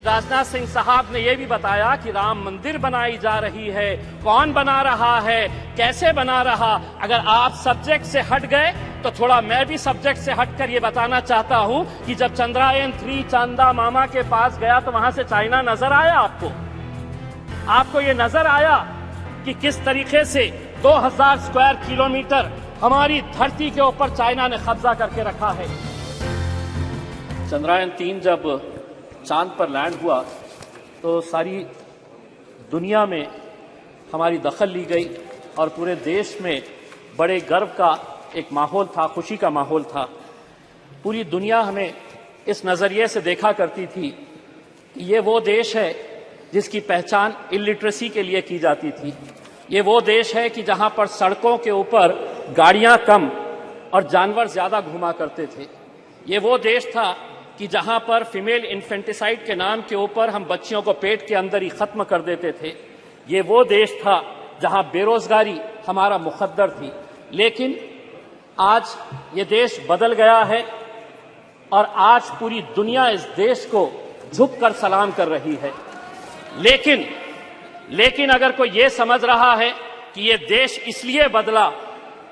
राजनाथ सिंह साहब ने यह भी बताया कि राम मंदिर बनाई जा रही है, कौन बना रहा है, कैसे बना रहा। अगर आप सब्जेक्ट से हट गए तो थोड़ा मैं भी सब्जेक्ट से हटकर ये बताना चाहता हूं कि जब चंद्रयान-3 चांदा मामा के पास गया तो वहां से चाइना नजर आया आपको ये नजर आया कि किस तरीके से 2000 स्क्वायर किलोमीटर हमारी धरती के ऊपर चाइना ने कब्जा करके रखा है। चंद्रयान-3 जब चांद पर लैंड हुआ तो सारी दुनिया में हमारी दखल ली गई और पूरे देश में बड़े गर्व का एक माहौल था, खुशी का माहौल था। पूरी दुनिया हमें इस नजरिए से देखा करती थी कि ये वो देश है जिसकी पहचान इलिटरेसी के लिए की जाती थी। ये वो देश है कि जहां पर सड़कों के ऊपर गाड़ियां कम और जानवर ज्यादा घुमा करते थे। ये वो देश था कि जहां पर फीमेल इन्फेंटिसाइड के नाम के ऊपर हम बच्चियों को पेट के अंदर ही खत्म कर देते थे। ये वो देश था जहां बेरोजगारी हमारा मुकद्दर थी। लेकिन आज ये देश बदल गया है और आज पूरी दुनिया इस देश को झुककर सलाम कर रही है। लेकिन अगर कोई ये समझ रहा है कि ये देश इसलिए बदला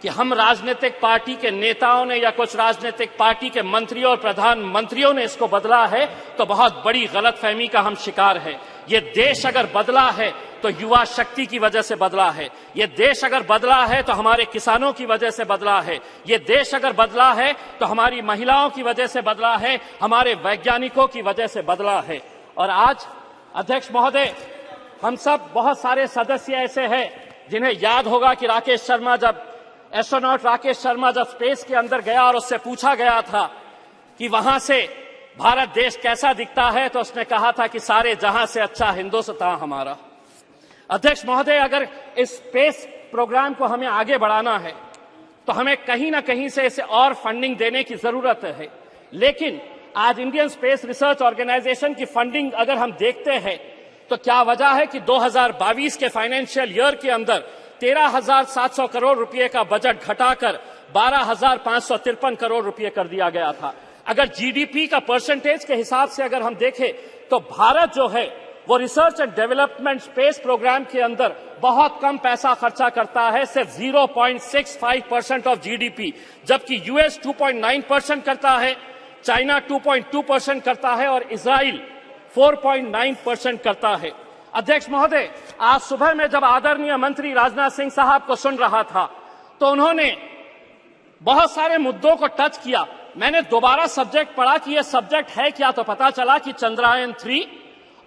कि हम राजनीतिक पार्टी के नेताओं ने या कुछ राजनीतिक पार्टी के मंत्रियों और प्रधानमंत्रियों ने इसको बदला है, तो बहुत बड़ी गलतफहमी का हम शिकार है। ये देश अगर बदला है तो युवा शक्ति की वजह से बदला है। ये देश अगर बदला है तो हमारे किसानों की वजह से बदला है। ये देश अगर बदला है तो हमारी महिलाओं की वजह से बदला है, हमारे वैज्ञानिकों की वजह से बदला है। और आज अध्यक्ष महोदय, हम सब बहुत सारे सदस्य ऐसे हैं जिन्हें याद होगा कि एस्ट्रोनॉट राकेश शर्मा जब स्पेस के अंदर गया और उससे पूछा गया था कि वहां से भारत देश कैसा दिखता है, तो उसने कहा था कि सारे जहां से अच्छा हिंदुस्तान हमारा। अध्यक्ष महोदय, अगर इस स्पेस प्रोग्राम को हमें आगे बढ़ाना है तो हमें कहीं ना कहीं से इसे और फंडिंग देने की जरूरत है। लेकिन आज इंडियन स्पेस रिसर्च ऑर्गेनाइजेशन की फंडिंग अगर हम देखते हैं तो क्या वजह है कि 2022 के फाइनेंशियल ईयर के अंदर 13,700 करोड़ रुपए का बजट घटाकर 12,553 करोड़ रुपए कर दिया गया था। अगर जीडीपी का परसेंटेज के हिसाब से अगर हम देखें तो भारत जो है वो research and development space program के अंदर बहुत कम पैसा खर्चा करता है, सिर्फ 0.65% ऑफ जीडीपी, जबकि यूएस 2.9% करता है, चाइना 2.2% करता है और इजराइल 4.9% करता है। अध्यक्ष महोदय, आज सुबह में जब आदरणीय मंत्री राजनाथ सिंह साहब को सुन रहा था तो उन्होंने बहुत सारे मुद्दों को टच किया। मैंने दोबारा सब्जेक्ट पढ़ा कि यह सब्जेक्ट है क्या, तो पता चला कि चंद्रयान-3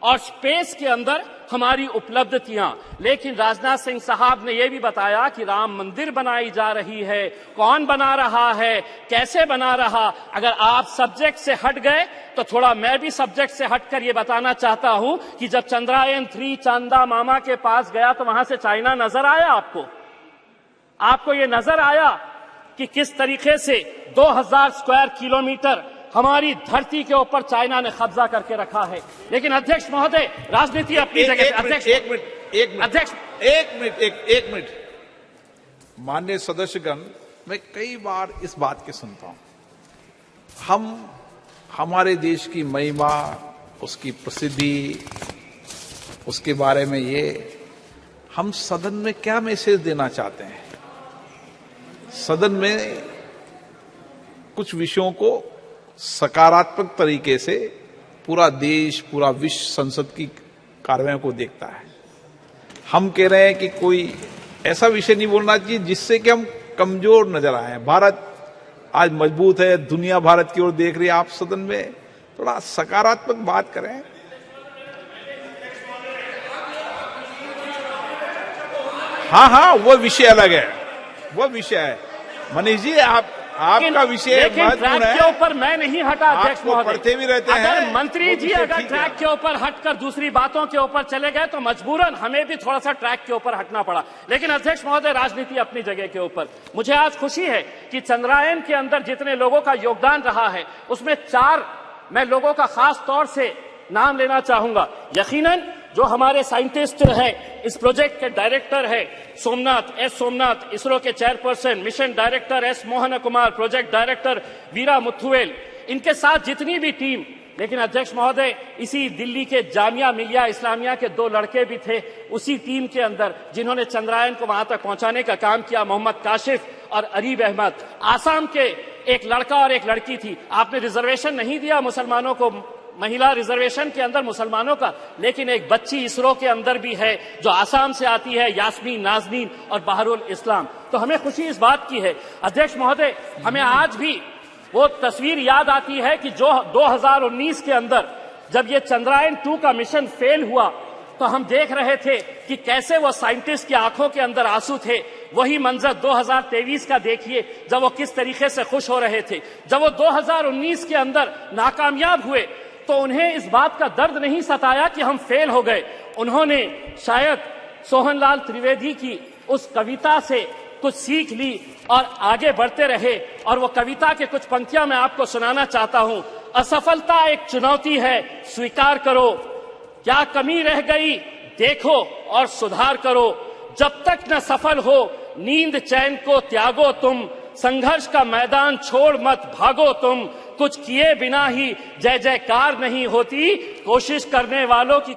और स्पेस के अंदर हमारी उपलब्धियां। लेकिन राजनाथ सिंह साहब ने यह भी बताया कि राम मंदिर बनाई जा रही है, कौन बना रहा है, कैसे बना रहा। अगर आप सब्जेक्ट से हट गए तो थोड़ा मैं भी सब्जेक्ट से हटकर यह बताना चाहता हूं कि जब चंद्रयान-3 चांदा मामा के पास गया तो वहां से चाइना नजर आया आपको ये नजर आया कि किस तरीके से 2000 स्क्वायर किलोमीटर हमारी धरती के ऊपर चाइना ने कब्जा करके रखा है। लेकिन अध्यक्ष महोदय, राजनीति अपनी जगह। एक मिनट माननीय सदस्यगण, मैं कई बार इस बात के सुनता हूं, हमारे देश की महिमा, उसकी प्रसिद्धि, उसके बारे में हम सदन में क्या मैसेज देना चाहते हैं। सदन में कुछ विषयों को सकारात्मक तरीके से पूरा देश, पूरा विश्व संसद की कार्रवाई को देखता है। हम कह रहे हैं कि कोई ऐसा विषय नहीं बोलना चाहिए जिससे कि हम कमजोर नजर आए। भारत आज मजबूत है, दुनिया भारत की ओर देख रही है। आप सदन में थोड़ा सकारात्मक बात करें। हाँ, वो विषय अलग है, वो विषय है। मनीष जी, आपका विषय ट्रैक के ऊपर मैं नहीं हटा अध्यक्ष महोदय। पढ़ते भी रहते हैं। अगर मंत्री जी अगर ट्रैक के ऊपर हटकर दूसरी बातों के ऊपर चले गए तो मजबूरन हमें भी थोड़ा सा ट्रैक के ऊपर हटना पड़ा। लेकिन अध्यक्ष महोदय, राजनीति अपनी जगह के ऊपर। मुझे आज खुशी है कि चंद्रयान के अंदर जितने लोगों का योगदान रहा है उसमें 4 मैं लोगों का खास तौर से नाम लेना चाहूंगा। यकीनन जो हमारे साइंटिस्ट हैं, इस प्रोजेक्ट के डायरेक्टर है सोमनाथ, इसरो के chairperson, mission director S Mohan Kumar, project director Veera Muthuvel, इनके साथ जितनी भी टीम लेकिन अध्यक्ष महोदय, इसी दिल्ली के जामिया मिलिया इस्लामिया के 2 लड़के भी थे उसी टीम के अंदर जिन्होंने चंद्रयान को वहां तक पहुंचाने का काम किया, मोहम्मद काशिफ और अरीब अहमद। आसाम के एक लड़का और एक लड़की थी। आपने रिजर्वेशन नहीं दिया मुसलमानों को, महिला रिजर्वेशन के अंदर मुसलमानों का, लेकिन एक बच्ची इसरो के अंदर भी है जो आसाम से आती है, यास्मीन नाजनीन और बहरुल इस्लाम। तो हमें खुशी इस बात की है अध्यक्ष महोदय, हमें आज भी वो तस्वीर याद आती है कि जो 2019 के अंदर जब ये चंद्रयान 2 का मिशन फेल हुआ तो हम देख रहे थे कि कैसे वो साइंटिस्ट की आंखों के अंदर आंसू थे। वही मंजर 2023 का देखिए, जब वो किस तरीके से खुश हो रहे थे। जब वो 2019 के अंदर नाकामयाब हुए तो उन्हें इस बात का दर्द नहीं सताया कि हम फेल हो गए। उन्होंने शायद सोहनलाल त्रिवेदी की उस कविता से कुछ सीख ली और आगे बढ़ते रहे। और वो कविता के कुछ पंक्तियां मैं आपको सुनाना चाहता हूं। असफलता एक चुनौती है, स्वीकार करो, क्या कमी रह गई देखो और सुधार करो, जब तक न सफल हो नींद चैन को त्यागो तुम, संघर्ष का मैदान छोड़ मत भागो तुम, कुछ किए बिना ही जय जयकार नहीं होती, कोशिश करने वालों की